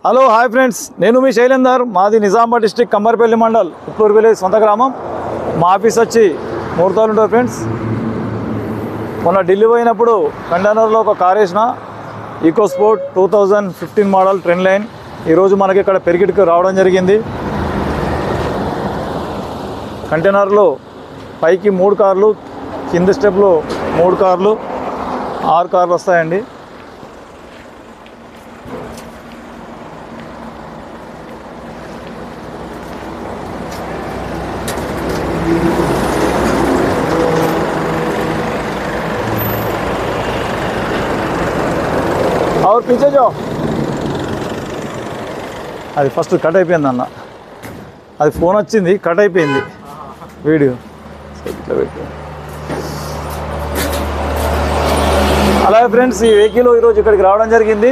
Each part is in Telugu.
హలో హాయ్ ఫ్రెండ్స్, నేను మీ శైలేందర్. మాది నిజామాబాద్ డిస్ట్రిక్ట్ కమ్మర్పల్లి మండల్ ఉట్లూరు విలేజ్ సొంత గ్రామం. మా ఆఫీస్ వచ్చి మూర్తాలు ఉంటుంది ఫ్రెండ్స్. మొన్న ఢిల్లీ పోయినప్పుడు కంటైనర్లో ఒక కార్ వేసిన EcoSport 2015 model trend line. ఈరోజు మనకి ఇక్కడ పెరిగిట్కి రావడం జరిగింది. కంటైనర్లో పైకి 3 కార్లు, కింద స్టెప్లో 3 కార్లు, 6 కార్లు వస్తాయండి. और पीछे जाओ. అది ఫస్ట్ కట్ అయిపోయింది అన్న. అది ఫోన్ వచ్చింది, కట్ అయిపోయింది వీడియో. అలాగే ఫ్రెండ్స్, ఈ వెహికల్ ఈరోజు ఇక్కడికి రావడం జరిగింది.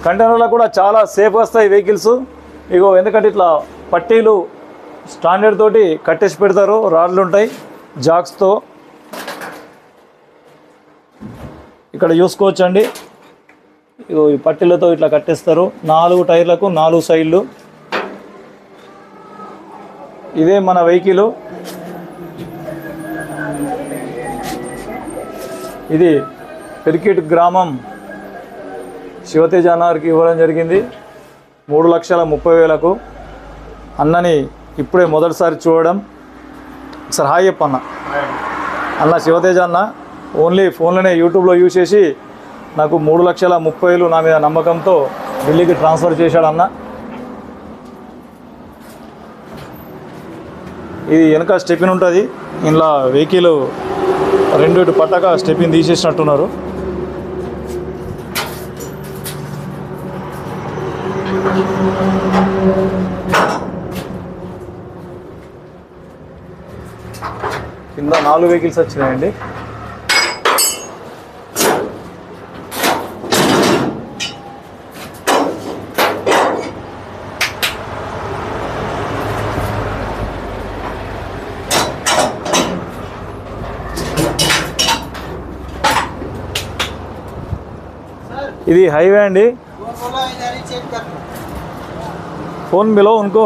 కంటైనర్లో కూడా చాలా సేఫ్ వస్తాయి వెహికల్స్. ఇగో ఎందుకంటే ఇట్లా పట్టీలు స్టాండర్డ్ తోటి కట్టేసి పెడతారు. రాడ్లు ఉంటాయి జాక్స్తో. ఇక్కడ చూసుకోవచ్చండి, ఈ పట్టీలతో ఇట్లా కట్టేస్తారు. 4 టైర్లకు 4 సైడ్లు. ఇదే మన వెహికల్. ఇది పెరికిట్ గ్రామం శివతేజ అన్నకి ఇవ్వడం జరిగింది 3,30,000కు. అన్నని ఇప్పుడే మొదటిసారి చూడడం. సార్ హాయ్ చెప్పన్న. అన్న శివతేజ అన్న ఓన్లీ ఫోన్లోనే యూట్యూబ్లో యూజ్ చేసి నాకు 3,30,000 నా మీద నమ్మకంతో ఢిల్లీకి ట్రాన్స్ఫర్ చేశాడు అన్న. ఇది వెనక స్టెపిన్ ఉంటుంది. ఇంట్లో వెహికల్ 2 పట్టక స్టెపిన్ తీసేసినట్టున్నారు. కింద 4 వెహికల్స్ వచ్చినాయండి. ఇది హైవే అండి. ఫోన్ మిలో ఉनको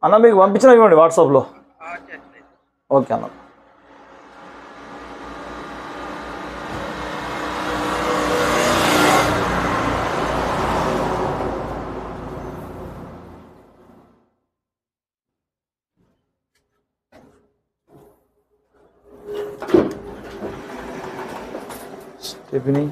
అన్న మీకు పంపించిన ఇవ్వండి వాట్సాప్లో. ఓకే అన్న. స్టెఫినీ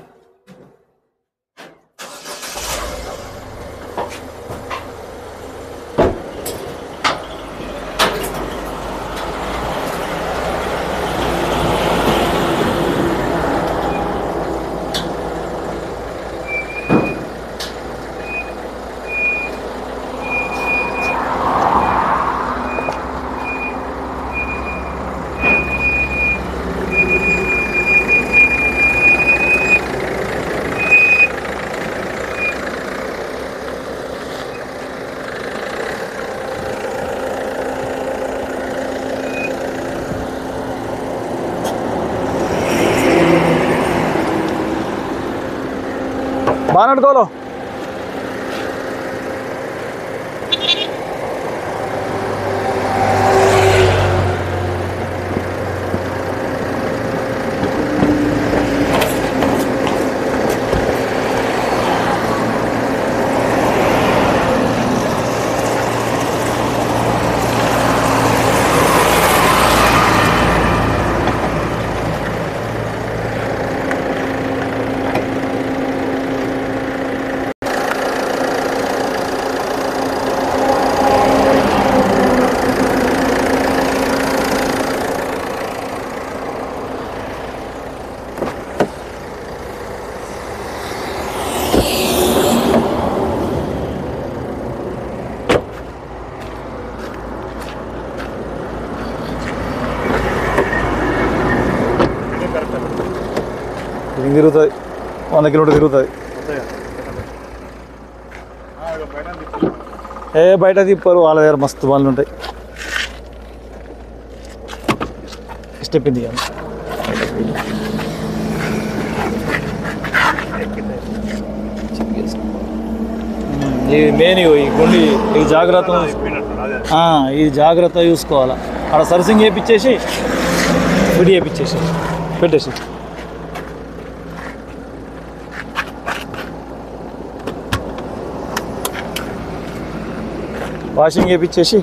బాగా తిరుగుతుంది 100 కిలోమీటర్ తిరుగుతుంది బయట తిప్పారు వాళ్ళ దగ్గర మస్తు వాళ్ళు ఉంటాయి స్టెప్ ఇది మెయిన్ ఈ గుండి ఈ జాగ్రత్త చూసుకోవాలా అక్కడ సర్వీసింగ్ చేయించేసి ఫిట్ చేయించేసి పెట్టేసి వాషింగ్ చేయించేసి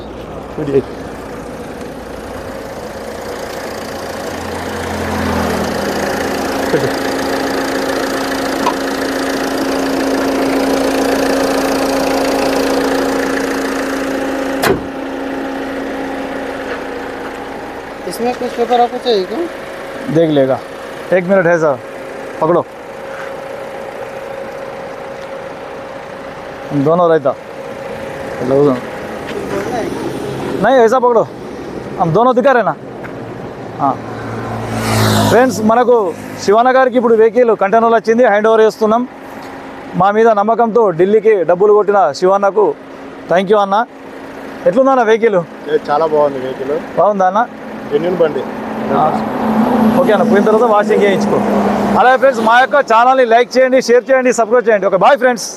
ఫిట్ చేసి इसमें कुछ पेपर आपको चाहिए क्या? देख लेगा 1 मिनट है सर पकड़ो हम दोनों रहता नहीं ऐसा पकड़ो हम दोनों दिखा रहे ना ఫ్రెండ్స్ మనకు శివన్న గారికి ఇప్పుడు వెహికల్ కంటైనర్లో వచ్చింది హ్యాండ్ ఓవర్ చేస్తున్నాం మా మీద నమ్మకంతో ఢిల్లీకి డబ్బులు కొట్టిన శివన్నకు థ్యాంక్ యూ అన్న ఎట్లుందన్న వెహికల్ చాలా బాగుంది వెహికల్ బాగుందా అన్న జెన్యూన్ బండి ఓకే అన్న పోయిన తర్వాత వాషింగ్ చేయించుకో అలాగే ఫ్రెండ్స్ మా యొక్క ఛానల్ని లైక్ చేయండి షేర్ చేయండి సబ్స్క్రైబ్ చేయండి ఓకే బాయ్ ఫ్రెండ్స్